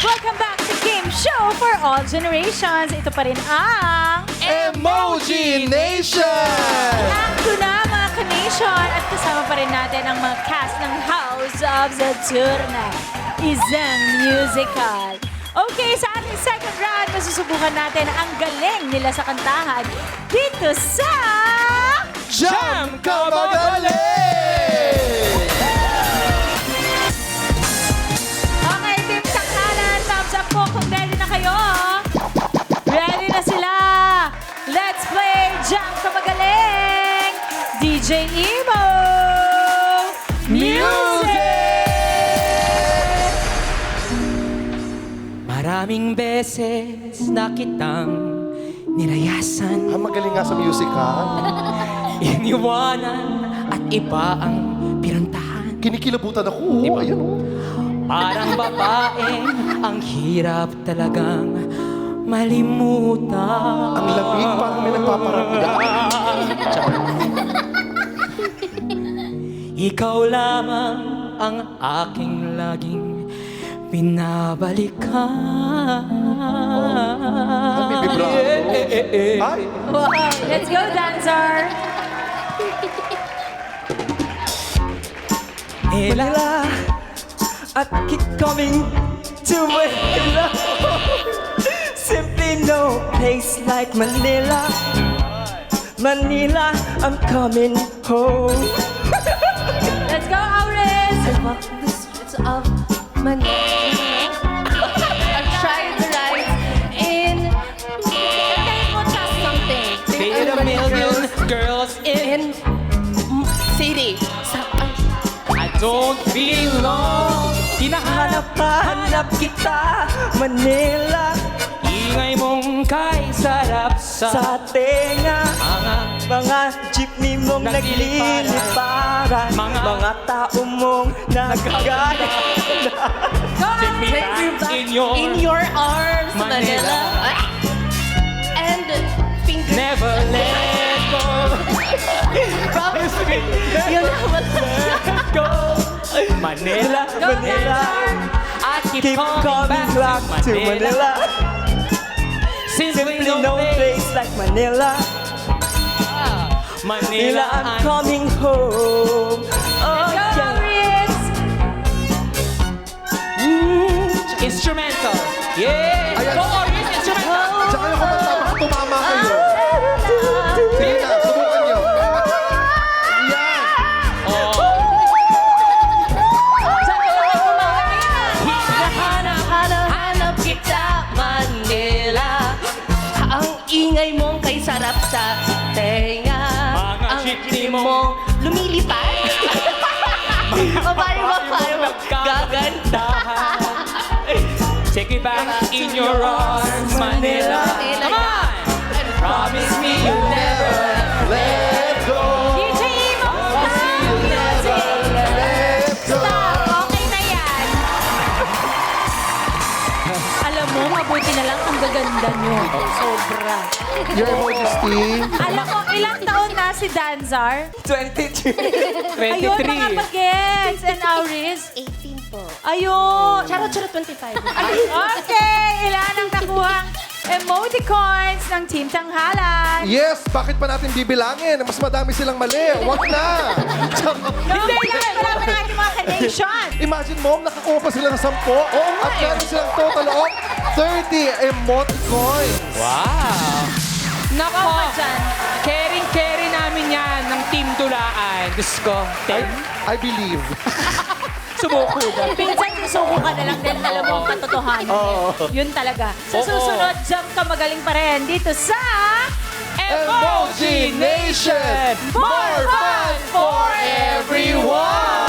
Welcome back to Game Show for All Generations. Ito pa rin ang Emoji Nation! Ang tuna mga ka-nation at kasama pa rin natin ang mga cast ng House of Saturna. Isang musical. Okay, sa ating second round, masusubukan natin ang galing nila sa kantahan dito sa... Jam Ka Magaling! Okay, Team Tanghalan, thumbs up po kung ready na kayo. Ready na sila. Let's play Jam Ka Magaling! DJ Emo! Music! Maraming beses na kitang nilayasan, Magaling nga sa music, ha? iniwanan at iba ang pinuntahan. Kinikilabutan ako. Diba? Ayan, oh. Parang babae, ang hirap talagang malimutan. Ang lamig, parang may nagpaparamdam. Ikaw lamang ang aking laging pinabalikan. May vibrato. Ay! Wow, let's go, dancer! Manila, I keep coming to Manila. Simply no place like Manila. Manila, I'm coming home. Let's go, Auris! I walk the streets of Manila. I've tried the rides in something. They a million girls In in. city. I don't belong. Hinahanap-hanap kita, Manila. Ingay mong kay sarap sa tenga. Mga jeepney mong nagliliparan. Mga tao mong nagkagana. Take me back In your arms, Manila. And finger. Never let go. Promise me. You'll never let Go. Manila, Go, dancer! I keep coming back to Manila. Simply no place like Manila. Manila, I'm coming home. Oh, Go, Auris! Instrumental. Yeah. Ayan. Go, Auris, instrumental. Tsaka yung kumanta, baka tumama kayo. Sige na, subukan nyo. Yan! Oh. Hanap kita, Manila. Ang ingay mong kay sarap sa tenga. Mga Ang jeepney jeep mo. mo lumilipad. Paano gaganda? Take me back in your arms, Manila. Come on. Promise me you'll never Let go! DJ Emo! Let go! Stop! Okay na yan. Alam mo, mabuti na lang ang gaganda nyo. Sobra. Your emojis, team. Alam mo, ilang taon na si Danzar? 23. Ayun, mga bagets and Auris. 18 po. Ayun. Charot, 25. Okay, ilan ang nakuhang emoticons ng Team Tanghalan? Yes, bakit pa natin bibilangin? Mas madami silang mali. Huwag na. Hindi na, marami na ating mga ka-nation. Imagine mo, nakakuha pa sila ng 10. At meron silang total of 30 emoticons. Wow! Nako! Ikaw ka dyan. Caring-carry namin yan ng Team Dulaan. Diyos ko, 10. I believe. Sumuko na. Pinsan, susuko ka na lang dahil alam mo ang katotohanan. Yun talaga. Sa Oo. susunod, jump ka magaling pa rin dito sa... Emoji Nation! More fun for everyone!